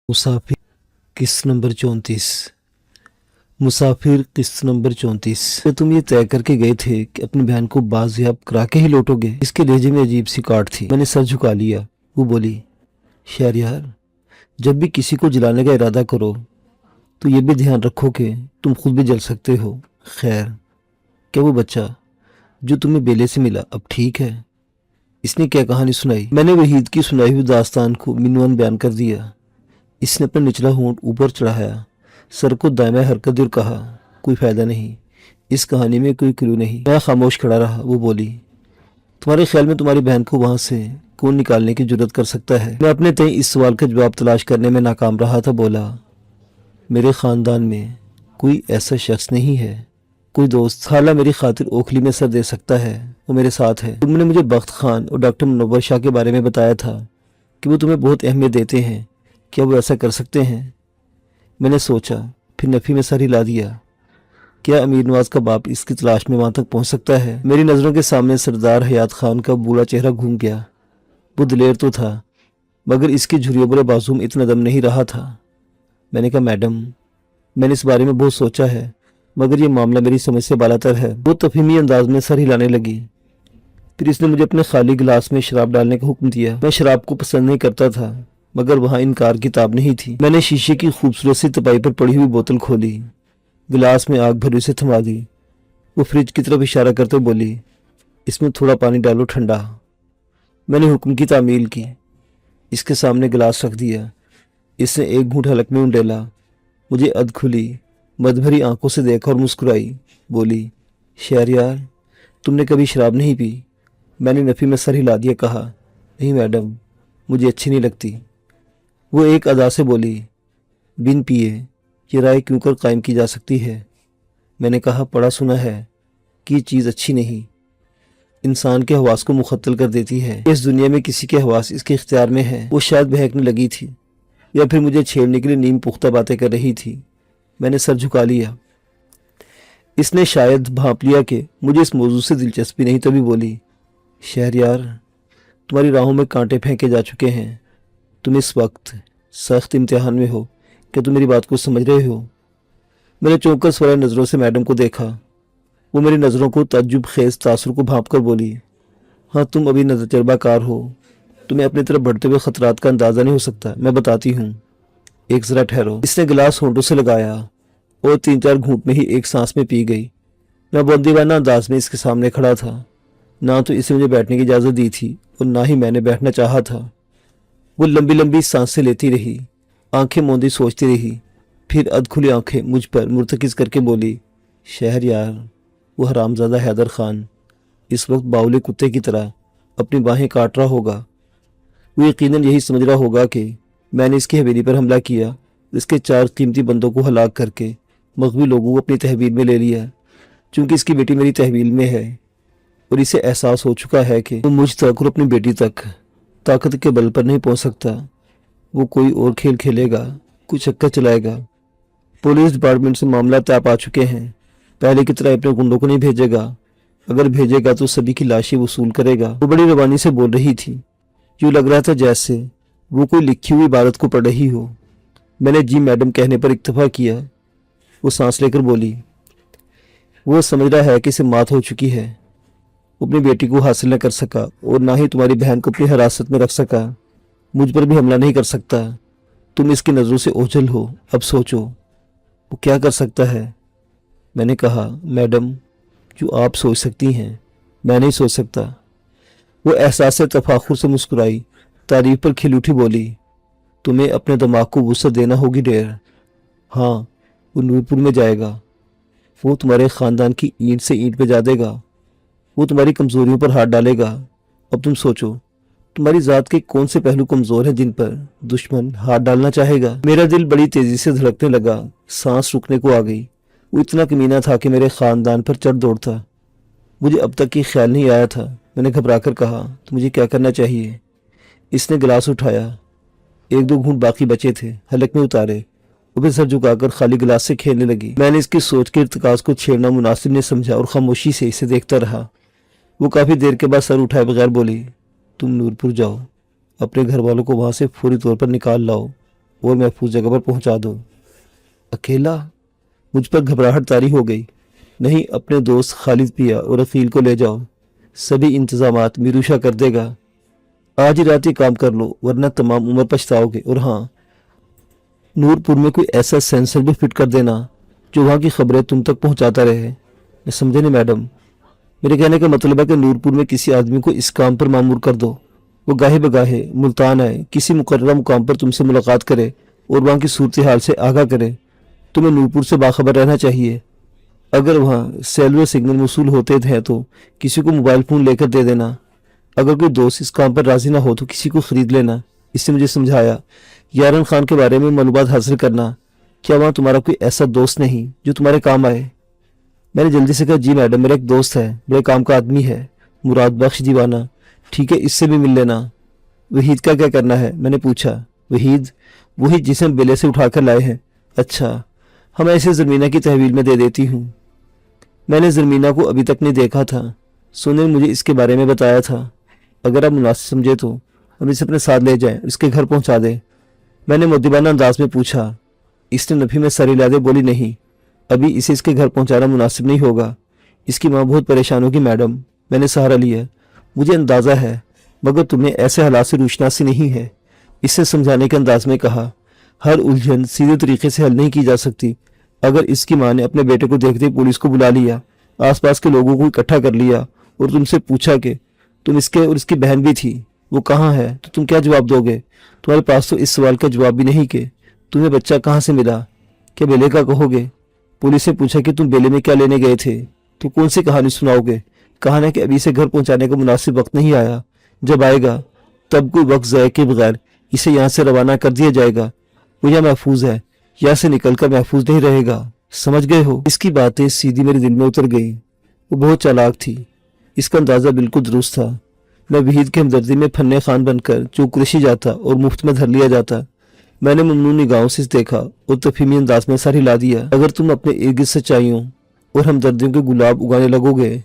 मुसाफिर किस्त नंबर 34। मुसाफिर किस्त नंबर 34। तो तुम ये तय करके गए थे कि अपनी बहन को बाजियाब करा के ही लौटोगे। इसके लहजे में अजीब सी काट थी। मैंने सर झुका लिया। वो बोली, शहरयार, जब भी किसी को जलाने का इरादा करो तो ये भी ध्यान रखो कि तुम खुद भी जल सकते हो। खैर, क्या वो बच्चा जो तुम्हें बेले से मिला अब ठीक है? इसने क्या कहानी सुनाई? मैंने वहीद की सुनाई हुई दास्तान को मिनवन बयान कर दिया। इसने अपना निचला होंठ ऊपर चढ़ाया, सर को दाएं हरकत दी और कहा, कोई फायदा नहीं, इस कहानी में कोई क्लू नहीं। मैं खामोश खड़ा रहा। वो बोली, तुम्हारे ख्याल में तुम्हारी बहन को वहां से कौन निकालने की जुर्रत कर सकता है? मैं अपने तय इस सवाल का जवाब तलाश करने में नाकाम रहा था। बोला, मेरे खानदान में कोई ऐसा शख्स नहीं है, कोई दोस्त खाला मेरी खातिर ओखली में सर दे सकता है। वो मेरे साथ है। तुमने मुझे बख्त खान और डॉक्टर मुनव्वर शाह के बारे में बताया था कि वो तुम्हें बहुत अहमियत देते हैं। क्या वो ऐसा कर सकते हैं? मैंने सोचा, फिर नफ़ी में सर हिला दिया। क्या अमीर नवाज का बाप इसकी तलाश में वहां तक पहुंच सकता है? मेरी नज़रों के सामने सरदार हयात खान का बूढ़ा चेहरा घूम गया। वो दिलेर तो था, मगर इसकी झुर्रियों बड़े बाजू में इतना दम नहीं रहा था। मैंने कहा, मैडम, मैंने इस बारे में बहुत सोचा है, मगर ये मामला मेरी समझ से बालातर है। वो तफहीमी अंदाज में सर हिलाने लगी। फिर इसने मुझे अपने खाली गिलास में शराब डालने का हुक्म दिया। मैं शराब को पसंद नहीं करता था, मगर वहां इनकार की ताब नहीं थी। मैंने शीशे की खूबसूरत सी तपाई पर पड़ी हुई बोतल खोली, गिलास में आग भरी से थमा दी। वो फ्रिज की तरफ इशारा करते बोली, इसमें थोड़ा पानी डालो, ठंडा। मैंने हुक्म की तामील की, इसके सामने गिलास रख दिया। इसने एक घूंट हलक में उंडेला, मुझे अधखुली मदभरी आंखों से देखा और मुस्कुराई। बोली, शहरयार, तुमने कभी शराब नहीं पी? मैंने नफ़ी में सर हिला दिया। कहा, नहीं मैडम, मुझे अच्छी नहीं लगती। वो एक अदा से बोली, बिन पिए ये राय क्यों कर कायम की जा सकती है? मैंने कहा, पढ़ा सुना है कि ये चीज़ अच्छी नहीं, इंसान के हवास को मुखत्तल कर देती है। इस दुनिया में किसी के हवास इसके इख्तियार में है। वो शायद बहकने लगी थी या फिर मुझे छेड़ने के लिए नीम पुख्ता बातें कर रही थी। मैंने सर झुका लिया। इसने शायद भांप लिया कि मुझे इस मौजू से दिलचस्पी नहीं, तभी बोली, शहरयार, तुम्हारी राहों में कांटे फेंके जा चुके हैं। तुम इस वक्त सख्त इम्तिहान में हो। क्या तुम मेरी बात को समझ रहे हो? मैंने चौकस वाले नज़रों से मैडम को देखा। वो मेरी नज़रों को तज्जुब खेज तासुर को भांप कर बोली, हाँ, तुम अभी तजर्बाकार हो, तुम्हें अपनी तरफ बढ़ते हुए खतरात का अंदाज़ा नहीं हो सकता। मैं बताती हूँ, एक ज़रा ठहरो। इसने गिलास होंठों से लगाया और 3-4 घूंट में ही एक सांस में पी गई। मैं बंदीवाना अंदाज में इसके सामने खड़ा था। ना तो इसे मुझे बैठने की इजाज़त दी थी और ना ही मैंने बैठना चाहा था। वो लंबी लंबी सांसें लेती रही, आंखें मूंदी सोचती रही, फिर अधखुली आंखें मुझ पर मुर्तकिज करके बोली, शहरयार, वो हरामजादा हैदर खान इस वक्त बाउले कुत्ते की तरह अपनी बाहें काट रहा होगा। वो यकीनन यही समझ रहा होगा कि मैंने इसकी हवेली पर हमला किया, इसके 4 कीमती बंदों को हलाक करके मग़वी लोगों को अपनी तहवील में ले लिया। चूंकि इसकी बेटी मेरी तहवील में है और इसे एहसास हो चुका है कि वो मुझ तक और अपनी बेटी तक ताकत के बल पर नहीं पहुंच सकता, वो कोई और खेल खेलेगा, कुछ चक्कर चलाएगा। पुलिस डिपार्टमेंट से मामला तय पा चुके हैं। पहले की तरह अपने गुंडों को नहीं भेजेगा, अगर भेजेगा तो सभी की लाशें वसूल करेगा। वो बड़ी रवानी से बोल रही थी, यूँ लग रहा था जैसे वो कोई लिखी हुई इबारत को पढ़ रही हो। मैंने जी मैडम कहने पर इक्तफा किया। वो सांस लेकर बोली, वो समझ रहा है कि इसे मात हो चुकी है। वो अपनी बेटी को हासिल न कर सका और ना ही तुम्हारी बहन को अपनी हिरासत में रख सका। मुझ पर भी हमला नहीं कर सकता। तुम इसकी नज़रों से ओझल हो। अब सोचो, वो क्या कर सकता है? मैंने कहा, मैडम, जो आप सोच सकती हैं मैं नहीं सोच सकता। वो एहसास तफाखुर से मुस्कुराई, तारीफ पर खिल उठी, बोली, तुम्हें अपने दिमाग को वुसअत देना होगी ढेर। हाँ, वो नूरपुर में जाएगा। वो तुम्हारे ख़ानदान की ईंट से ईंट पे जा देगा। वो तुम्हारी कमज़ोरियों पर हाथ डालेगा। अब तुम सोचो, तुम्हारी ज़ात के कौन से पहलू कमज़ोर हैं जिन पर दुश्मन हाथ डालना चाहेगा? मेरा दिल बड़ी तेज़ी से धड़कने लगा, सांस रुकने को आ गई। वो इतना कमीना था कि मेरे ख़ानदान पर चढ़ दौड़ता। मुझे अब तक ये ख्याल नहीं आया था। मैंने घबरा कर कहा, तो मुझे क्या करना चाहिए? इसने गिलास उठाया, 1-2 घूंट बाकी बचे थे, हलक में उतारे। वो भी सर झुकाकर खाली गिलास से खेलने लगी। मैंने इसकी सोच के इर्तिकाज को छेड़ना मुनासिब नहीं समझा और खामोशी से इसे देखता रहा। वो काफ़ी देर के बाद सर उठाए बगैर बोली, तुम नूरपुर जाओ, अपने घर वालों को वहाँ से फौरी तौर पर निकाल लाओ। और महफूज जगह पर पहुंचा दो। अकेला? मुझ पर घबराहट तारी हो गई। नहीं, अपने दोस्त खालिद पिया और अकील को ले जाओ, सभी इंतजामात मिरूशा कर देगा। आज ही रात ही काम कर लो वरना तमाम उम्र पछताओगे। और हाँ, नूरपुर में कोई ऐसा सेंसर भी फिट कर देना जो वहाँ की खबरें तुम तक पहुँचाता रहे। मैं समझे नहीं मैडम? मेरे कहने का मतलब है कि नूरपुर में किसी आदमी को इस काम पर मामूर कर दो। वो गाहे बगाहे मुल्तान आए, किसी मुकर्रर मुकाम पर तुमसे मुलाकात करे और वहाँ की सूरत हाल से आगाह करे। तुम्हें नूरपुर से बाखबर रहना चाहिए। अगर वहाँ सेलुलर सिग्नल मौसूल होते हैं तो किसी को मोबाइल फ़ोन लेकर दे देना। अगर कोई दोस्त इस काम पर राजी ना हो तो किसी को ख़रीद लेना। इससे मुझे समझाया। यारन खान के बारे में मालूमात हासिल करना। क्या वहाँ तुम्हारा कोई ऐसा दोस्त नहीं जो तुम्हारे काम आए? मैंने जल्दी से कहा, जी मैडम, मेरा एक दोस्त है, बड़े काम का आदमी है, मुराद बख्श दीवाना। ठीक है, इससे भी मिल लेना। वहीद का क्या करना है? मैंने पूछा। वहीद? वही जिसे हम बेले से उठाकर लाए हैं। अच्छा, हम ऐसे ज़मीना की तहवील में दे देती हूँ। मैंने ज़मीना को अभी तक नहीं देखा था। सोने ने मुझे इसके बारे में बताया था। अगर आप मुनासिब समझे तो हम इसे अपने साथ ले जाएं, इसके घर पहुंचा दें। मैंने मुद्दिबाना अंदाज में पूछा। इसने नफी में सर हिला दे बोली, नहीं, अभी इसे इसके घर पहुंचाना मुनासिब नहीं होगा। इसकी माँ बहुत परेशान होगी मैडम। मैंने सहारा लिया। मुझे अंदाज़ा है, मगर तुम्हें ऐसे हालात से रूशनासी नहीं है। इससे समझाने के अंदाज में कहा, हर उलझन सीधे तरीके से हल नहीं की जा सकती। अगर इसकी माँ ने अपने बेटे को देखते ही पुलिस को बुला लिया, आसपास के लोगों को इकट्ठा कर लिया और तुमसे पूछा कि तुम इसके और इसकी बहन भी थी, वो कहाँ है, तो तुम क्या जवाब दोगे? तुम्हारे पास तो इस सवाल का जवाब भी नहीं कि तुम्हें बच्चा कहाँ से मिला। क्या बेले का कहोगे? पुलिस से पूछा कि तुम बेले में क्या लेने गए थे, तो कौन सी कहानी सुनाओगे? कहा ना कि अभी इसे घर पहुंचाने का मुनासिब वक्त नहीं आया, जब आएगा तब कोई वक्त ज़ाया के बगैर इसे यहाँ से रवाना कर दिया जाएगा। वो या महफूज है या से निकलकर महफूज नहीं रहेगा। समझ गए हो? इसकी बातें सीधी मेरे दिल में उतर गई। वो बहुत चालाक थी, इसका अंदाज़ा बिल्कुल दुरुस्त था। मैं वहीद के हमदर्दी में फन्ने खान बनकर चौकुरशी जाता और मुफ्त में धर लिया जाता। मैंने ममनून निगाहों से देखा और तफहीमी अंदाज में सर हिला दिया। अगर तुम अपने इर्द सच्चाइयों और हमदर्दियों के गुलाब उगाने लगोगे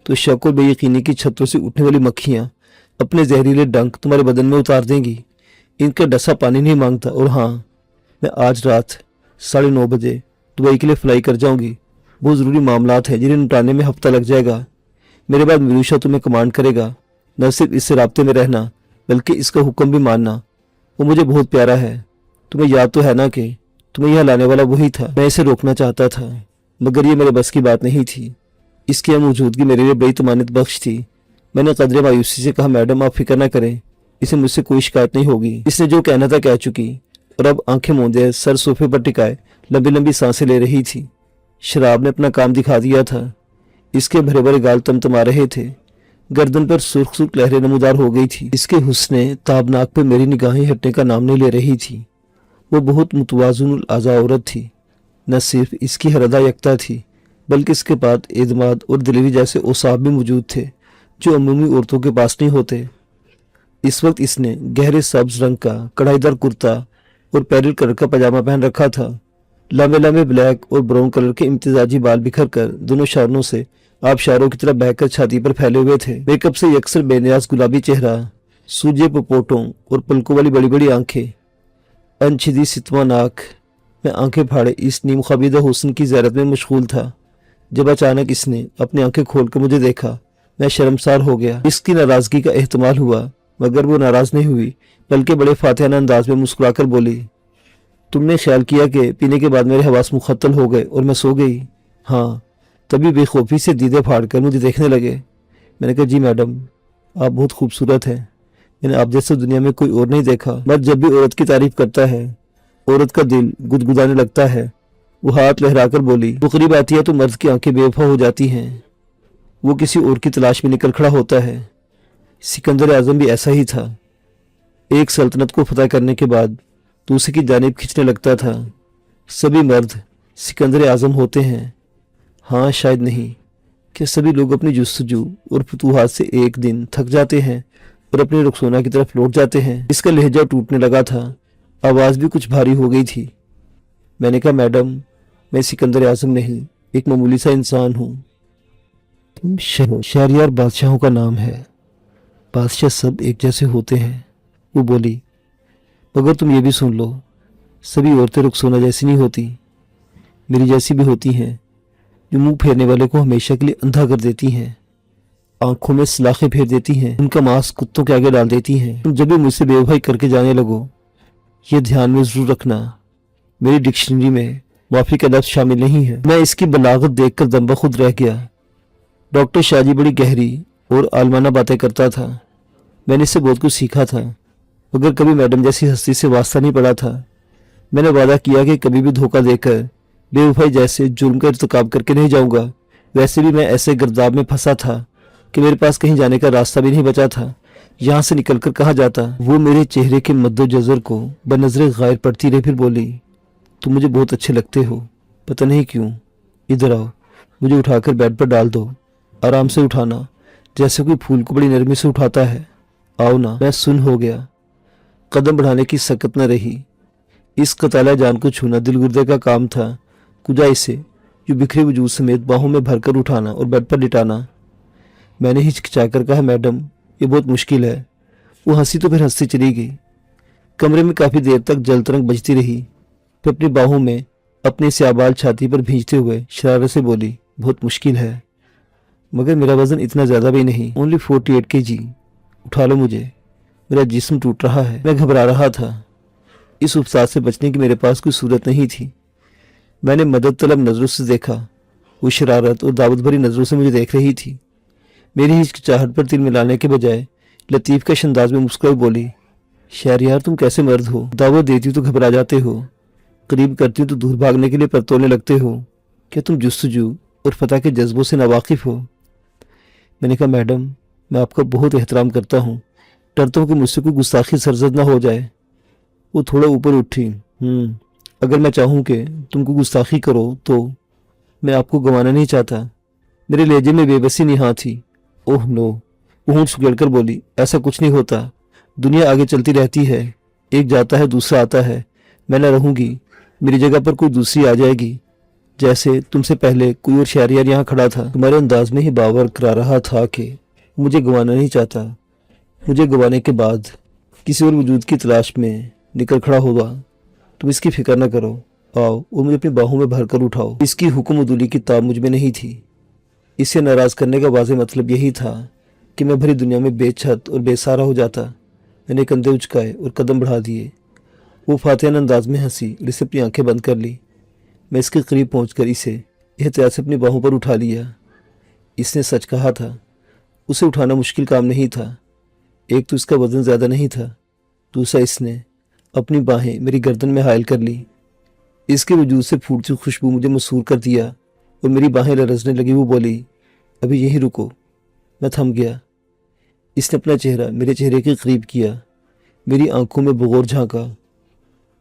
तो शक और बेयकीनी की छतों से उठने वाली मक्खियाँ अपने जहरीले डंक तुम्हारे बदन में उतार देंगी। इनका डसा पानी नहीं मांगता। और हाँ, मैं आज रात 9:30 बजे दुबई के लिए फ़्लाई कर जाऊंगी। बहुत ज़रूरी मामलात हैं जिन्हें निपटाने में हफ्ता लग जाएगा। मेरे बाद मिरूशा तुम्हें कमांड करेगा। न सिर्फ इससे राब्ते में रहना बल्कि इसका हुक्म भी मानना। वो मुझे बहुत प्यारा है। तुम्हें याद तो है ना कि तुम्हें यहाँ लाने वाला वही था। मैं इसे रोकना चाहता था मगर ये मेरे बस की बात नहीं थी। इसकी यह मौजूदगी मेरे लिए बड़ी तमानित बख्श थी। मैंने कदरे मायूसी से कहा, मैडम आप फिक्र न करें, इसे मुझसे कोई शिकायत नहीं होगी। इसने जो कहना था कह चुकी और अब आंखें मूंदे सर सोफे पर टिकाए लंबी लंबी सांसें ले रही थी। शराब ने अपना काम दिखा दिया था। इसके भरे भरे गाल तमतमा रहे थे। गर्दन पर सुर्ख सुर्ख लहरें नमूदार हो गई थी। इसके हुस्ने ताबनाक पर मेरी निगाहें हटने का नाम नहीं ले रही थी। वो बहुत मुतवाज़ुन आज़ा औरत थी। न सिर्फ इसकी हर अदा यकता थी बल्कि इसके पास एतमाद और दिलेरी जैसे औसाफ भी मौजूद थे जो अमूमी औरतों के पास नहीं होते। इस वक्त इसने गहरे सब्ज रंग का कढ़ाईदार कुर्ता और पैरेल कलर का पजामा पहन रखा था। लंबे लंबे ब्लैक और ब्राउन कलर के इम्तिजाजी बाल बिखर कर दोनों शारों से आबशारों की तरह बहकर छाती पर फैले हुए थे। मेकअप से यकसर बेनियाज गुलाबी चेहरा, सूजे पपोटों और पलकों वाली बड़ी बड़ी आंखें, अनछिदी सितवा नाक। मैं आंखें फाड़े इस नीम ख्वाबीदा हुस्न की ज़ैरत में मशगूल था जब अचानक इसने अपनी आंखें खोलकर मुझे देखा। मैं शर्मसार हो गया। इसकी नाराज़गी का एहतमाल हुआ मगर वो नाराज़ नहीं हुई बल्कि बड़े फातिहाना अंदाज में मुस्कुराकर बोली, तुमने ख्याल किया कि पीने के बाद मेरे हवास मुख्तल हो गए और मैं सो गई? हाँ। तभी बेखौफी से दीदे फाड़कर मुझे देखने लगे। मैंने कहा, जी मैडम आप बहुत खूबसूरत हैं। मैंने आप जैसे दुनिया में कोई और नहीं देखा। मर्द जब भी औरत की तारीफ करता है औरत का दिल गुदगुदाने लगता है। वो हाथ लहराकर बोली, वो करीब आती है तो मर्द की आंखें बेवफा हो जाती हैं। वो किसी और की तलाश में निकल खड़ा होता है। सिकंदर आजम भी ऐसा ही था। एक सल्तनत को फतह करने के बाद दूसरे की जानिब खींचने लगता था। सभी मर्द सिकंदर आजम होते हैं? हाँ, शायद नहीं। कि सभी लोग अपनी जुस्तजू और फतूहात से एक दिन थक जाते हैं और अपनी रुखसोना की तरफ लौट जाते हैं। इसका लहजा टूटने लगा था, आवाज़ भी कुछ भारी हो गई थी। मैंने कहा, मैडम मैं सिकंदर आजम नहीं, एक मामूली सा इंसान हूँ। शहरयार बादशाहों का नाम है, बादशाह सब एक जैसे होते हैं। वो बोली, मगर तुम ये भी सुन लो, सभी औरतें रुखसोना जैसी नहीं होती, मेरी जैसी भी होती हैं, जो मुंह फेरने वाले को हमेशा के लिए अंधा कर देती हैं, आंखों में सलाखें फेर देती हैं, उनका मांस कुत्तों के आगे डाल देती हैं। तुम जब भी मुझसे बेवफाई करके जाने लगो, ये ध्यान में जरूर रखना, मेरी डिक्शनरी में माफी का लफ्ज शामिल नहीं है। मैं इसकी बलागत देखकर दम बखुद रह गया। डॉक्टर शाहजी बड़ी गहरी और आलमाना बातें करता था। मैंने इससे बहुत कुछ सीखा था, मगर कभी मैडम जैसी हस्ती से वास्ता नहीं पड़ा था। मैंने वादा किया कि कभी भी धोखा देकर बेवफाई जैसे जुर्म का इर्तिकाब करके नहीं जाऊंगा। वैसे भी मैं ऐसे गर्दाब में फंसा था कि मेरे पास कहीं जाने का रास्ता भी नहीं बचा था। यहाँ से निकलकर कहाँ जाता? वो मेरे चेहरे के मद्दोजज़र को बनज़रे गायर पड़ती रही, फिर बोली, तुम मुझे बहुत अच्छे लगते हो, पता नहीं क्यों। इधर आओ, मुझे उठाकर बेड पर डाल दो, आराम से उठाना, जैसे कोई फूल को बड़ी नरमी से उठाता है। आओ ना। मैं सुन हो गया। कदम बढ़ाने की सकत न रही। इस कताला जान को छूना दिल गुर्दे का काम था। कुजा इसे जो बिखरे वजूद समेत बाहों में भरकर उठाना और बेड पर लिटाना। मैंने हिचकिचाकर कहा, मैडम ये बहुत मुश्किल है। वो हंसी तो फिर हंसती चली गई। कमरे में काफ़ी देर तक जल तरंग बजती रही, फिर अपनी बाहों में अपनी स्याबाल छाती पर भींचते हुए शरारत से बोली, बहुत मुश्किल है, मगर मेरा वजन इतना ज़्यादा भी नहीं, ओनली 48 kg। उठा लो मुझे, मेरा जिस्म टूट रहा है। मैं घबरा रहा था। इस उपसाद से बचने की मेरे पास कोई सूरत नहीं थी। मैंने मदद तलब नज़रों से देखा। वो शरारत और दावत भरी नज़रों से मुझे देख रही थी। मेरी हिचकिचाहट पर तिल मिलाने के बजाय लतीफ़ कश अंदाज में मुस्कुराई बोली, शहरयार तुम कैसे मर्द हो, दावत देती हो तो घबरा जाते हो, करीब करती हो तो दूर भागने के लिए परतोलने लगते हो। क्या तुम जुस्तजू और फतह के जज्बों से नावाकिफ हो? मैंने कहा, मैडम मैं आपका बहुत एहतराम करता हूँ, डरता हूँ कि मुझसे कोई गुस्ताखी सरजद ना हो जाए। वो थोड़ा ऊपर उठी। अगर मैं चाहूँ कि तुमको गुस्ताखी करो तो मैं आपको गंवाना नहीं चाहता। मेरे लहजे में बेबसी निहा थी। Oh no. वो होंठ सुगड़कर बोली, ऐसा कुछ नहीं होता, दुनिया आगे चलती रहती है, एक जाता है दूसरा आता है। मैं न रहूंगी, मेरी जगह पर कोई दूसरी आ जाएगी। जैसे तुमसे पहले कोई और शहरियार यहाँ खड़ा था। तुम्हारे अंदाज में ही बावर करा रहा था कि मुझे गंवाना नहीं चाहता। मुझे गंवाने के बाद किसी और वजूद की तलाश में निकल खड़ा होगा। तुम इसकी फिक्र न करो, आओ और मुझे अपनी बाहों में भरकर उठाओ। इसकी हुक्म उदूली की ताब मुझ में नहीं थी। इसे नाराज़ करने का वाज़ेह मतलब यही था कि मैं भरी दुनिया में बेछत और बेसहारा हो जाता। मैंने कंधे उचकाए और कदम बढ़ा दिए। वो फातिहाना अंदाज में हंसी और इसे अपनी आंखें बंद कर ली। मैं इसके करीब पहुंचकर इसे एहतियात से अपनी बाहों पर उठा लिया। इसने सच कहा था, उसे उठाना मुश्किल काम नहीं था। एक तो इसका वजन ज़्यादा नहीं था, दूसरा इसने अपनी बाहें मेरी गर्दन में हायल कर ली। इसके वजूद से फूटती खुशबू मुझे मसूर कर दिया और मेरी बाहें लरजने लगी। वो बोली, अभी यहीं रुको। मैं थम गया। इसने अपना चेहरा मेरे चेहरे के करीब किया, मेरी आंखों में बगौर झांका,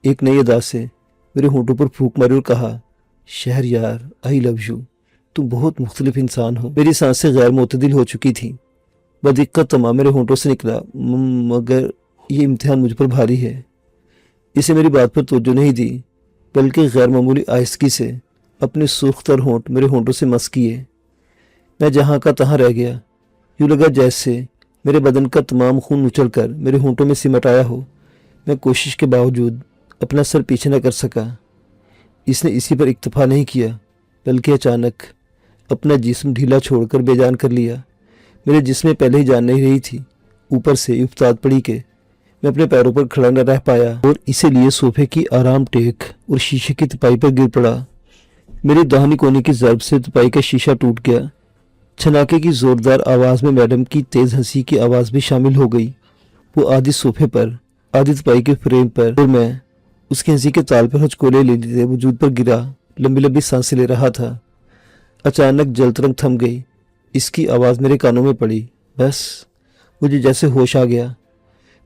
एक नई अदा से मेरे होंठों पर फूंक मारी और कहा, शहरयार आई लव यू, तुम बहुत मुख्तलिफ इंसान हो। मेरी सांसें गैर मोतदिल हो चुकी थी। बदिक्कत तमाम मेरे होंठों से निकला, मगर ये इम्तिहान मुझ पर भारी है। इसे मेरी बात पर तवज्जो नहीं दी, बल्कि गैर मामूली आहिस्तगी से अपने सुर्खतर होंठ मेरे होंठों से मस किए। मैं जहाँ का तहाँ रह गया। यूँ लगा जैसे मेरे बदन का तमाम खून उछल कर मेरे होंठों में सिमट आया हो। मैं कोशिश के बावजूद अपना सर पीछे न कर सका। इसने इसी पर इक्तफा नहीं किया, बल्कि अचानक अपना जिस्म ढीला छोड़कर बेजान कर लिया। मेरे जिस्म में पहले ही जान नहीं रही थी। ऊपर से इफ्ताद पड़ी के मैं अपने पैरों पर खड़ा न रह पाया और इसे लिए सोफे की आराम टेक और शीशे की तिपाई पर गिर पड़ा। मेरी दाहिनी कोने की ज़रब से तिपाई का शीशा टूट गया। छनाके की ज़ोरदार आवाज़ में मैडम की तेज़ हंसी की आवाज़ भी शामिल हो गई। वो आधी सोफे पर, आधी तिपाई के फ्रेम पर, और मैं उसकी हंसी के ताल पर हचकोले ले लिए वजूद पर गिरा, लंबी लंबी सांसें ले रहा था। अचानक जलतरंग थम गई। इसकी आवाज़ मेरे कानों में पड़ी। बस मुझे जैसे होश आ गया।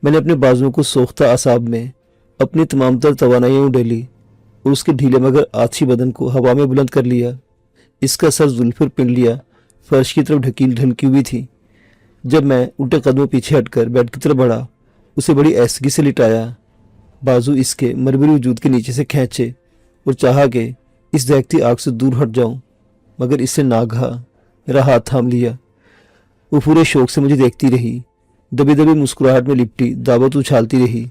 मैंने अपने बाजुओं को सोख्ता आसाब में अपनी तमाम तर तवानाइयाँ उड़ेली और उसके ढीले मगर आछी बदन को हवा में बुलंद कर लिया। इसका सर जुल्फ पर पिन लिया फर्श की तरफ ढकील ढलकी हुई थी। जब मैं उल्टे कदमों पीछे हटकर बेड की तरफ बढ़ा, उसे बड़ी ऐसगी से लिटाया, बाजू इसके मरमरी वजूद के नीचे से खींचे और चाहा कि इस दहकती आग से दूर हट जाऊं, मगर इससे नागहा मेरा हाथ थाम लिया। वो पूरे शौक से मुझे देखती रही, दबी दबी मुस्कुराहट में लिपटी दावत उछालती रही,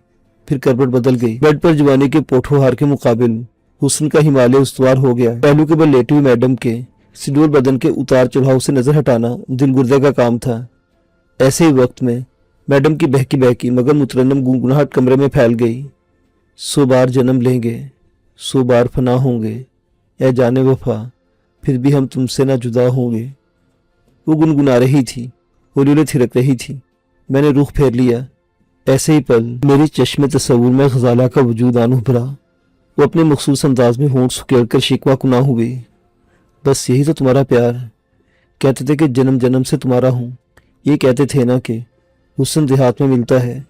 फिर करवट बदल गई। बेड पर जवानी के पोठोहार के मुकाबिल हुस्न का हिमालय उस्तवार हो गया। पहलू के बल लेटी हुई मैडम के सिडोर बदन के उतार चढ़ाव से नजर हटाना दिल गुर्दे का काम था। ऐसे ही वक्त में मैडम की बहकी बहकी मगर मुतरन्नम गुनगुनाहट कमरे में फैल गई। 100 बार जन्म लेंगे, 100 बार फना होंगे, या जाने वफा फिर भी हम तुमसे ना जुदा होंगे। वो गुनगुना रही थी, हौले हौले थिरक रही थी। मैंने रुख फेर लिया। ऐसे ही पल मेरे चश्मे तस्वुर में गजाला का वजूद आन उभरा। वो अपने मखसूस अंदाज में होंठ सुखेड़ कर शिकवा कुना हुई। बस यही तो तुम्हारा प्यार। कहते थे कि जन्म जन्म से तुम्हारा हूँ। ये कहते थे ना कि हुस्न देहात में मिलता है।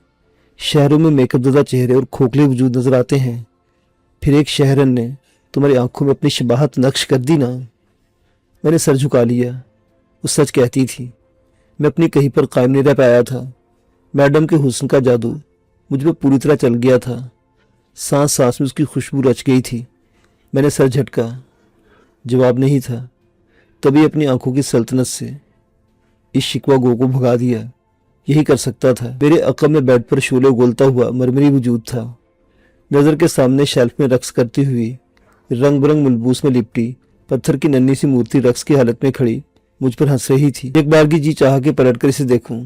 शहरों में मेकअप ज़दा चेहरे और खोखले वजूद नजर आते हैं। फिर एक शहरन ने तुम्हारी आंखों में अपनी शबाहत नक्श कर दी ना। मैंने सर झुका लिया। वो सच कहती थी। मैं अपनी कहीं पर कायम नहीं रह पाया था। मैडम के हुस्न का जादू मुझ पर पूरी तरह चल गया था। सांस सांस में उसकी खुशबू रच गई थी। मैंने सर झटका। जवाब नहीं था। तभी अपनी आंखों की सल्तनत से इस शिकवा गो को भगा दिया। यही कर सकता था। मेरे अक़ब में बेड पर शोले उगलता हुआ मरमरी वजूद था। नज़र के सामने शेल्फ में रक्स करती हुई रंग बिरंग मलबूस में लिपटी पत्थर की नन्ही सी मूर्ति रक्स की हालत में खड़ी मुझ पर हंस रही थी। एक बार की जी चाह के पलट कर इसे देखूं।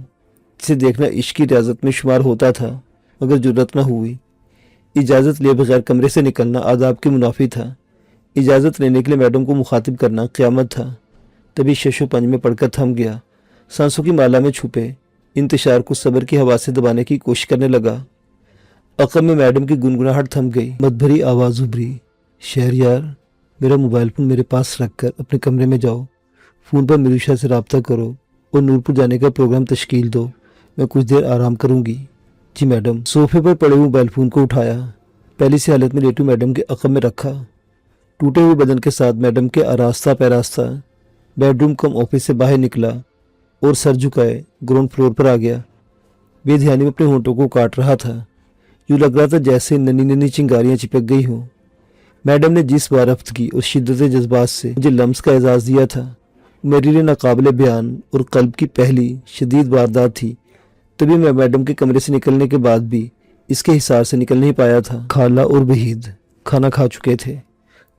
इसे देखना इश्क की इजाज़त में शुमार होता था, मगर जुर्रत न हुई। इजाज़त लिए बगैर कमरे से निकलना आदाब के मुनाफी था। इजाज़त लेने के लिए मैडम को मुखातिब करना क़यामत था। तभी शशो पंज में पड़कर थम गया। सांसों की माला में छुपे इंतशार को सब्र की हवा से दबाने की कोशिश करने लगा। अक़ब में मैडम की गुनगुनाहट थम गई। मदभरी आवाज़ उभरी, शहरयार, मेरा मोबाइल फ़ोन मेरे पास रख कर अपने कमरे में जाओ। फ़ोन पर मिरुशा से रब्ता करो और नूरपुर जाने का प्रोग्राम तश्कील दो। मैं कुछ देर आराम करूंगी। जी मैडम। सोफे पर पड़े हुए मोबाइल फ़ोन को उठाया। पहली सी हालत में लेटू मैडम के अक़ब में रखा। टूटे हुए बदन के साथ मैडम के आरास्ता पैरास्ता बेडरूम कम ऑफिस से बाहर निकला और सर झुकाए ग्राउंड फ्लोर पर आ गया। बेध्यानी में अपने होंठों को काट रहा था। यूँ लग रहा था जैसे नन्ही नन्ही चिंगारियाँ चिपक गई हों। मैडम ने जिस वारफ्तगी और शिद्दत जज्बात से मुझे लम्स का एजाज़ दिया था, मेरे लिए नाकाबिले बयान और कल्ब की पहली शदीद वारदात थी। तभी मैं मैडम के कमरे से निकलने के बाद भी इसके हिसार से निकल नहीं पाया था। खाला और वहीद खाना खा चुके थे।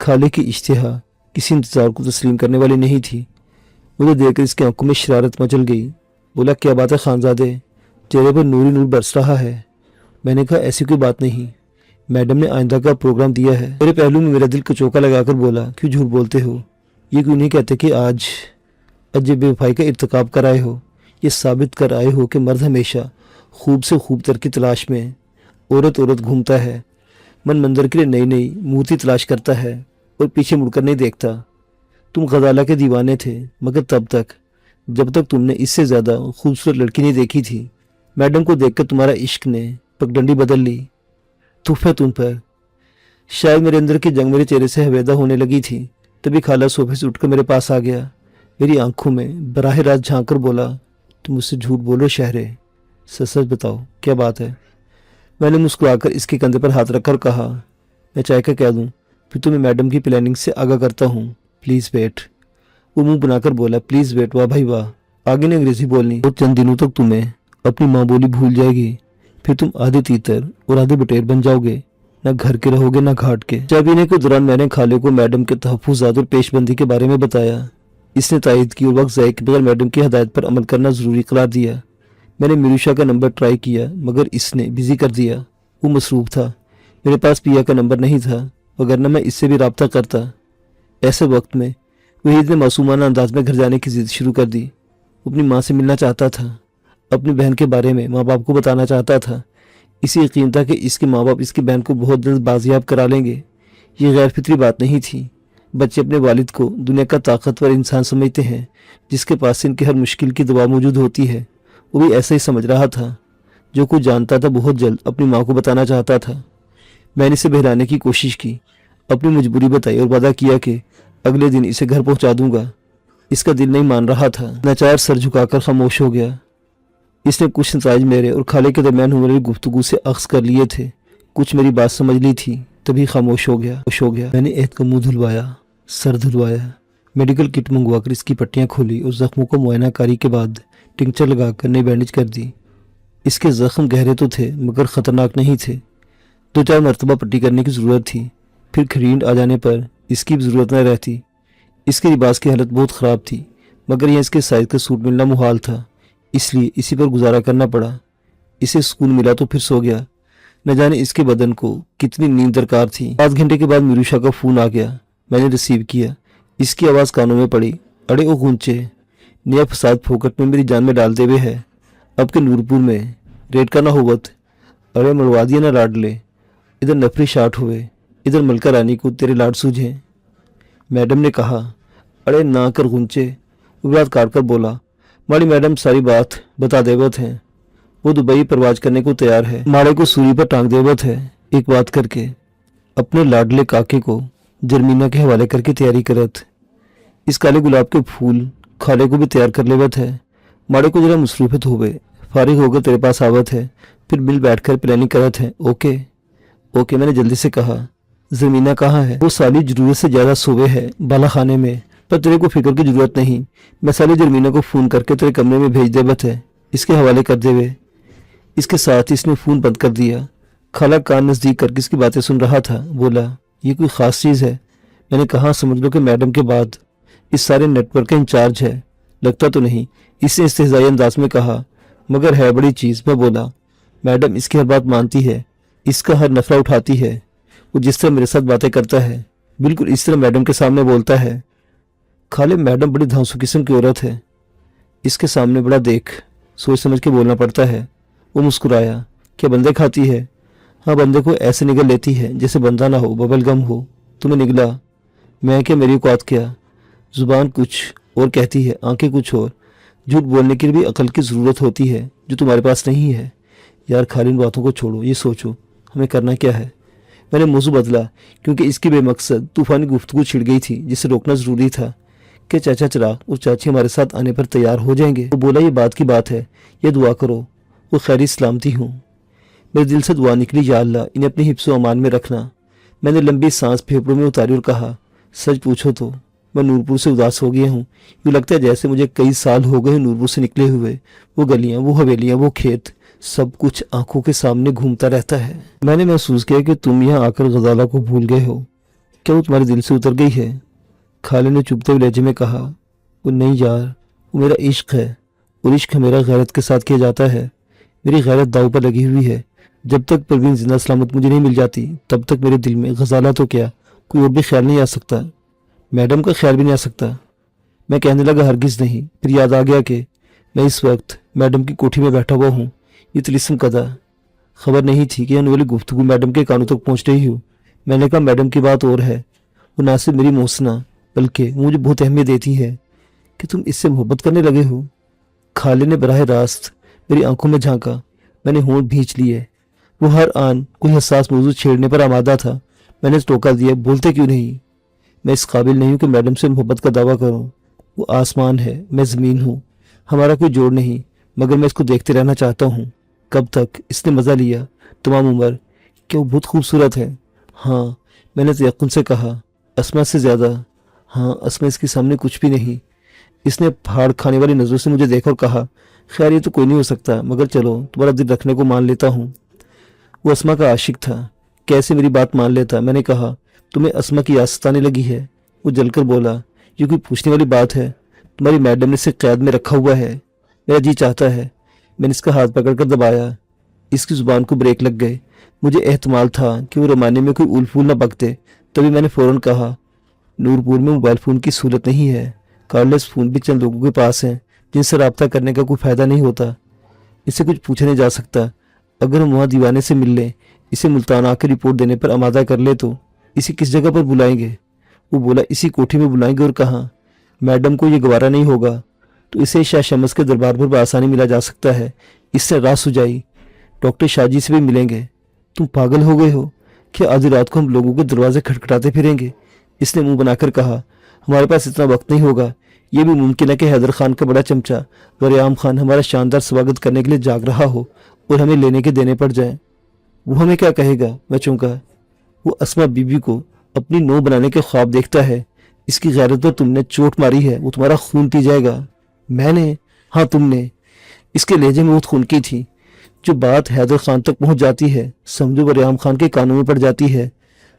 खाले की इश्तिहा किसी इंतज़ार को तस्लीम करने वाली नहीं थी। मुझे देखकर इसकी आंखों में शरारत मचल गई। बोला, क्या बात है खानजादे, चेहरे पर नूरी नूर बरस रहा है। मैंने कहा, ऐसी कोई बात नहीं, मैडम ने आइंदा का प्रोग्राम दिया है। मेरे पहलू में मेरा दिल कचौका लगाकर बोला, क्यों झूठ बोलते हो? ये क्यों नहीं कहते कि आज अजब बेवफाई का इर्तिकाब कर आए हो? ये साबित कर आए हो कि मर्द हमेशा खूब से खूब तर की तलाश में औरत घूमता है, मन मंजर के लिए नई नई मूर्ति तलाश करता है और पीछे मुड़कर नहीं देखता। तुम गजाला के दीवाने थे, मगर तब तक जब तक तुमने इससे ज़्यादा खूबसूरत लड़की नहीं देखी थी। मैडम को देखकर तुम्हारा इश्क ने पगडंडी बदल ली। तूफे तुम पर। शायद मेरे अंदर की जंग मेरे चेहरे से हवेदा होने लगी थी। तभी खाला सोफे से उठकर मेरे पास आ गया। मेरी आंखों में बराह रास्त झांक कर बोला, तुम मुझसे झूठ बोलो शहरे, सच सच बताओ क्या बात है? मैंने मुस्कुराकर इसके कंधे पर हाथ रखकर कहा, मैं चाय का कह दूं, फिर तुम्हें मैडम की प्लानिंग से आगाह करता हूँ। Please wait. वो मुंह बनाकर बोला, प्लीज़ वेट। वाह भाई वाह, आगे ने अंग्रेजी बोलनी और चंद दिनों तक तुम्हें अपनी माँ बोली भूल जाएगी। फिर तुम आधे तीतर और आधे बटेर बन जाओगे, ना घर के रहोगे ना घाट के। चाय पीने के दौरान मैंने खाले को मैडम के तहफ़्फ़ुज़ात और पेशबंदी के बारे में बताया। इसने तायद की और वक्त ज़ाय के बगैर मैडम की हदायत पर अमल करना ज़रूरी करार दिया। मैंने मिरुशा का नंबर ट्राई किया, मगर इसने बिज़ी कर दिया। वो मसरूफ़ था। मेरे पास पिया का नंबर नहीं था, वगरना मैं इससे भी रब्ता करता। ऐसे वक्त में वहीद ने मासूमाना अंदाज में घर जाने की ज़िद शुरू कर दी। वो अपनी माँ से मिलना चाहता था, अपनी बहन के बारे में माँ बाप को बताना चाहता था। इसी यकीन था कि इसके माँ बाप इसकी बहन को बहुत जल्द बाजियाब करा लेंगे। ये गैर फितरी बात नहीं थी। बच्चे अपने वालिद को दुनिया का ताकतवर इंसान समझते हैं, जिसके पास इनकी हर मुश्किल की दवा मौजूद होती है। वो भी ऐसा ही समझ रहा था। जो कुछ जानता था बहुत जल्द अपनी माँ को बताना चाहता था। मैंने इसे बहलाने की कोशिश की, अपनी मजबूरी बताई और वादा किया कि अगले दिन इसे घर पहुंचा दूंगा। इसका दिल नहीं मान रहा था। नाचार सर झुकाकर खामोश हो गया। इसने कुछ नताइज मेरे और खाले के दरमियान होने वाली गुफ्तगू से अख्ज़ कर लिए थे। कुछ मेरी बात समझ ली थी, तभी खामोश हो गया। मैंने एहद का मुंह धुलवाया, सर धुलवाया, मेडिकल किट मंगवाकर इसकी पट्टियाँ खोली और ज़ख्मों को मुआयनाकारी के बाद टिंचर लगाकर नई बैंडेज कर दी। इसके ज़ख्म गहरे तो थे, मगर ख़तरनाक नहीं थे। 2-4 मरतबा पट्टी करने की ज़रूरत थी, फिर खरीद आ जाने पर इसकी भी ज़रूरत न रहती। इसके लिबास की हालत बहुत ख़राब थी, मगर यह इसके साइज़ का सूट मिलना मुहाल था, इसलिए इसी पर गुजारा करना पड़ा। इसे सुकून मिला तो फिर सो गया। न जाने इसके बदन को कितनी नींद दरकार थी। 5 घंटे के बाद मीरूषा का फ़ोन आ गया। मैंने रिसीव किया। इसकी आवाज़ कानों में पड़ी। अरे ओ गुंचे, नया फसाद फोकट में मेरी जान में डालते हुए है। अब के नूरपुर में रेड का ना होवत। अरे मरवा दिया ना लाडले, इधर नफरी शाट हुए, इधर मलका रानी को तेरे लाड सूझे। मैडम ने कहा। अरे ना कर गुंचे, वो बात काट कर बोला। माड़ी मैडम सारी बात बता देवत हैं। वो दुबई परवाज करने को तैयार है, माड़े को सूली पर टांग देवत है। एक बात करके अपने लाडले काके को जरमीना के हवाले करके तैयारी करत। इस काले गुलाब के फूल खाले को भी तैयार कर लेवत है। माड़े को जरा मुसरूफत होवे, फारिग होकर तेरे पास आवत है, फिर मिल बैठकर प्लानिंग करत है। ओके ओके, मैंने जल्दी से कहा। जमीना कहाँ है? वो साली जरूरत से ज्यादा सोवे है बाला खाने में, पर तेरे को फिक्र की जरूरत नहीं। मैं साली जरमीना को फोन करके तेरे कमरे में भेज देवत है, इसके हवाले कर देवे। इसके साथ इसने फोन बंद कर दिया। खाला कान नजदीक करके इसकी बातें सुन रहा था। बोला, ये कोई खास चीज़ है? मैंने कहा, समझ लो कि मैडम के बाद इस सारे नेटवर्क का इंचार्ज है। लगता तो नहीं, इसने इस्तेहज़ाई अंदाज में कहा, मगर है बड़ी चीज़। मैं बोला, मैडम इसकी हर बात मानती है, इसका हर नफरा उठाती है। वो जिस तरह मेरे साथ बातें करता है, बिल्कुल इस तरह मैडम के सामने बोलता है। खाले मैडम बड़ी धांसू किस्म की औरत है, इसके सामने बड़ा देख सोच समझ के बोलना पड़ता है। वो मुस्कुराया। क्या बंदे खाती है? हाँ, बंदे को ऐसे निगल लेती है जैसे बंदा ना हो, बबल गम हो। तुम्हें निगला? मैं क्या, मेरी औकात क्या? जुबान कुछ और कहती है, आंखें कुछ और। झूठ बोलने के लिए भी अकल की ज़रूरत होती है, जो तुम्हारे पास नहीं है। यार खाली इन बातों को छोड़ो, ये सोचो हमें करना क्या है। मैंने मौजू बदला, क्योंकि इसकी बेमकसद तूफानी गुफ्तगू छिड़ गई थी, जिसे रोकना ज़रूरी था। कि चाचा चिराग और चाची हमारे साथ आने पर तैयार हो जाएंगे। वो बोला, ये बात की बात है, ये दुआ करो वो खैरी सलामती हूँ। मेरे दिल से दुआ निकली, या अल्लाह इन्हें अपने हिफ्ज़ व अमान में रखना। मैंने लंबी सांस फेफड़ों में उतारी और कहा, सच पूछो तो मैं नूरपुर से उदास हो गया हूँ। यूँ लगता है जैसे मुझे कई साल हो गए नूरपुर से निकले हुए। वो गलियाँ, वो हवेलियाँ, वो खेत, सब कुछ आंखों के सामने घूमता रहता है। मैंने महसूस किया कि तुम यहाँ आकर गजाला को भूल गए हो। क्या वो तुम्हारे दिल से उतर गई है? खाले ने चुभते हुए लहजे में कहा, वो नहीं यार, वो मेरा इश्क है, और इश्क मेरा गैरत के साथ किया जाता है। मेरी गैरत दाव पर लगी हुई है। जब तक परवीन जिंदा सलामत मुझे नहीं मिल जाती, तब तक मेरे दिल में गजाला तो क्या, कोई और भी ख्याल नहीं आ सकता। मैडम का ख्याल भी नहीं आ सकता। मैं कहने लगा, हरगिज़ नहीं। फिर याद आ गया कि मैं इस वक्त मैडम की कोठी में बैठा हुआ हूँ। ये तिलिस्म कदा खबर नहीं थी कि आने वाली गुफ्तगू मैडम के कानों तक पहुँच रही हो। मैंने कहा, मैडम की बात और है, वो ना सिर्फ मेरी मोहसना बल्कि मुझे बहुत अहमियत देती है। कि तुम इससे मोहब्बत करने लगे हो? खाले ने बराह रास्त मेरी आंखों में झांका। मैंने होंठ भींच लिए। वो हर आन कोई हसास मौजूद छेड़ने पर आमादा था। मैंने टोका दिया, बोलते क्यों नहीं? मैं इस काबिल नहीं हूँ कि मैडम से मोहब्बत का दावा करूँ। वो आसमान है, मैं ज़मीन हूँ, हमारा कोई जोड़ नहीं, मगर मैं इसको देखते रहना चाहता हूँ। कब तक? इसने मज़ा लिया तमाम उम्र। क्या वो बहुत खूबसूरत है? हाँ, मैंने तयक्कुन से कहा। अस्मा से ज़्यादा? हाँ, अस्मा इसके सामने कुछ भी नहीं। इसने फाड़ खाने वाली नज़रों से मुझे देखा और कहा, खैर ये तो कोई नहीं हो सकता, मगर चलो तुम्हारा दिल रखने को मान लेता हूँ। वो अस्मा का आशिक था, कैसे मेरी बात मान लेता। मैंने कहा, तुम्हें अस्मा की आदत आने लगी है? वो जलकर बोला, ये कोई पूछने वाली बात है? तुम्हारी मैडम ने इसे कैद में रखा हुआ है। मेरा जी चाहता है। मैंने इसका हाथ पकड़कर दबाया। इसकी जुबान को ब्रेक लग गए। मुझे एहतमाल था कि वो रमाने में कोई उल फूल न बकते। तभी मैंने फ़ौरन कहा, नूरपुर में मोबाइल फ़ोन की सहूलत नहीं है। कार्डलेस फ़ोन भी चंद लोगों के पास हैं, जिनसे रब्ता करने का कोई फ़ायदा नहीं होता। इससे कुछ पूछा नहीं जा सकता। अगर हम वहाँ दीवाने से मिल लें, इसे मुल्तान आकर रिपोर्ट देने पर आमादा कर ले, तो इसे किस जगह पर बुलाएंगे? वो बोला, इसी कोठी में बुलाएंगे। और कहाँ? मैडम को ये गवारा नहीं होगा तो इसे शाह शमस के दरबार पर बआसानी मिला जा सकता है। इससे रात सुझाई, डॉक्टर शाहजी से भी मिलेंगे। तुम पागल हो गए हो? क्या आधी रात को हम लोगों के दरवाजे खटखटाते फिरेंगे? इसने मुंह बनाकर कहा, हमारे पास इतना वक्त नहीं होगा। ये भी मुमकिन है कि हैदर खान का बड़ा चमचा वरियाम खान हमारा शानदार स्वागत करने के लिए जाग रहा हो और हमें लेने के देने पड़ जाए। वो हमें क्या कहेगा? मैं चौंका। वो अस्मा बीबी को अपनी नौ बनाने के ख्वाब देखता है। इसकी गैरत पर तुमने चोट मारी है, वो तुम्हारा खून पी जाएगा। मैंने? हाँ तुमने। इसके लहजे में बहुत खून की थी। जो बात हैदर खान तक पहुंच जाती है समझो वो रियाम खान के कानों में पड़ जाती है।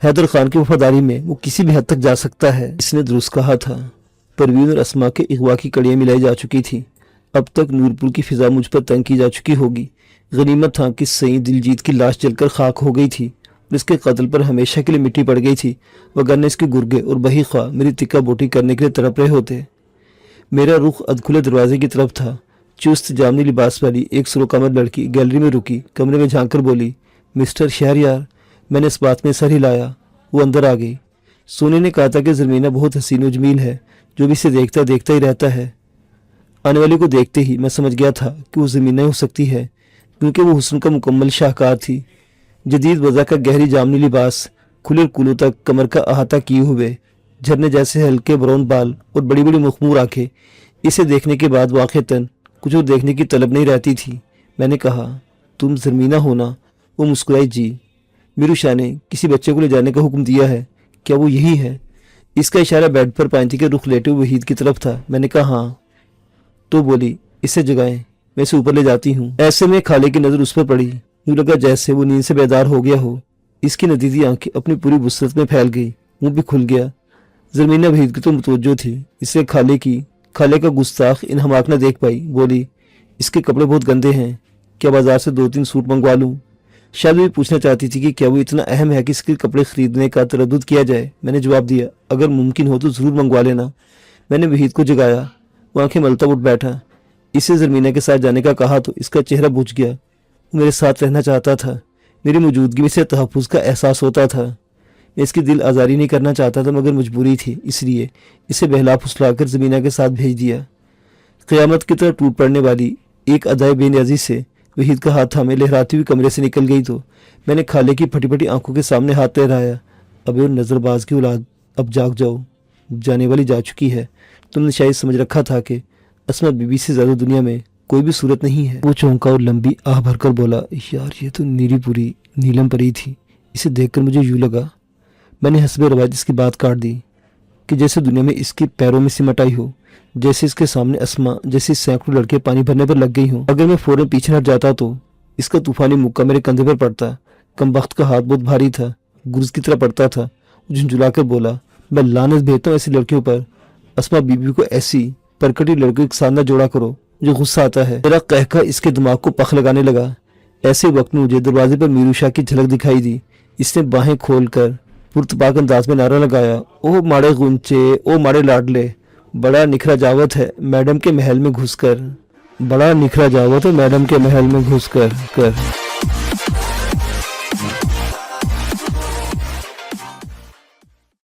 हैदर खान की वफादारी में वो किसी भी हद तक जा सकता है। इसने दुरुस्त कहा था। परवीन और अस्मा के इगवा की कड़ियाँ मिलाई जा चुकी थी। अब तक नूरपुर की फिजा मुझ पर तंग की जा चुकी होगी। गनीमत था कि सईद दिलजीत की लाश जलकर खाक हो गई थी और इसके कत्ल पर हमेशा के लिए मिट्टी पड़ गई थी, वगरना इसके गुर्गे और बही ख्वाह मेरी तिक्का बोटी करने के लिए तड़प रहे होते। मेरा रुख अधखुले दरवाजे की तरफ था। चुस्त जामनी लिबास वाली एक सुरकमर लड़की गैलरी में रुकी, कमरे में झांक कर बोली, मिस्टर शहरयार। मैंने इस बात में सर हिलाया। वो अंदर आ गई। सोनी ने कहा था कि ज़मीना बहुत हसीन व जमील है, जो भी इसे देखता देखता ही रहता है। आने वाले को देखते ही मैं समझ गया था कि वो ज़मीना ही हो सकती है, क्योंकि वो हुस्न का मुकम्मल शाहकार थी। जदीद वज़ा का गहरी जामनी लिबास, खुले कुलों तक कमर का अहाता किए हुए, झरने जैसे हल्के ब्राउन बाल और बड़ी बड़ी मुखमूर आंखें। इसे देखने के बाद वाक़तन कुछ और देखने की तलब नहीं रहती थी। मैंने कहा, तुम ज़मीना हो ना? वो मुस्कुराई। जी। मीरू शाह ने किसी बच्चे को ले जाने का हुक्म दिया है, क्या वो यही है? इसका इशारा बेड पर पाइंथी के रुख लेटे हुए वहीद की तरफ था। मैंने कहा, हाँ। तो बोली, इसे जगाएं, मैं इसे ऊपर ले जाती हूँ। ऐसे में खाले की नज़र उस पर पड़ी। यूँ लगा जैसे वो नींद से बेदार हो गया हो। इसकी नदीदी आंखें अपनी पूरी वुसअत में फैल गई, मुंह भी खुल गया। ज़मीना वहीद की तो मुतवज्जो थी, इसलिए खाले का गुस्ताख इन हमाक न देख पाई। बोली, इसके कपड़े बहुत गंदे हैं, क्या बाजार से 2-3 सूट मंगवा लूँ? शायद भी पूछना चाहती थी कि क्या वो इतना अहम है कि इसके कपड़े खरीदने का तरद्दुद किया जाए। मैंने जवाब दिया, अगर मुमकिन हो तो ज़रूर मंगवा लेना। मैंने वहीद को जगाया। वो आंखें मलता उठ बैठा। इसे ज़मीना के साथ जाने का कहा तो इसका चेहरा बुझ गया। वो मेरे साथ रहना चाहता था। मेरी मौजूदगी में इसे तहफ़्फ़ुज़ का एहसास होता था। मैं इसकी दिल आज़ारी नहीं करना चाहता था, मगर मजबूरी थी, इसलिए इसे बहला फुसलाकर ज़मीना के साथ भेज दिया। क़यामत की तरह टूट पड़ने वाली एक अदाए बेनियाज़ी से वहीद का हाथ थामे लहराती हुई कमरे से निकल गई तो मैंने खाले की फटी फटी आंखों के सामने हाथ लहराया। अबे और नज़रबाज की औलाद, अब जाग जाओ, जाने वाली जा चुकी है। तुमने शायद समझ रखा था कि अस्मा बीबी से ज़्यादा दुनिया में कोई भी सूरत नहीं है। वो चौंका और लंबी आह भरकर बोला, यार ये तो नीरी पूरी नीलम परी थी। इसे देखकर मुझे यूँ लगा, मैंने हस्बे रवाज इसकी बात काट दी कि जैसे दुनिया में इसके पैरों में सिमट आई हो, जैसे इसके सामने अस्मा जैसे सैकड़ों लड़के पानी भरने पर लग गई हों। अगर मैं फौरन पीछे हट जाता तो इसका तूफानी मुक्का मेरे कंधे पर पड़ता। कमबख्त का हाथ बहुत भारी था, गुर्ज की तरह पड़ता था। झुंझुला कर बोला, मैं लानत भेजता हूँ ऐसी लड़कियों पर। अस्मा बीबी को ऐसी परकटी लड़कियों के साथ न जोड़ा करो, जो गुस्सा आता है। मेरा कहका इसके दिमाग को पख लगाने लगा। ऐसे वक्त में मुझे दरवाजे पर मीरू शाह की झलक दिखाई दी। इसने बाहें खोलकर पुरतपाक अंदाज में नारा लगाया, ओ माड़े गुंचे, ओ माड़े लाडले, बड़ा निखरा जावत है मैडम के महल में घुसकर, बड़ा निखरा जावत है मैडम के महल में घुसकर कर।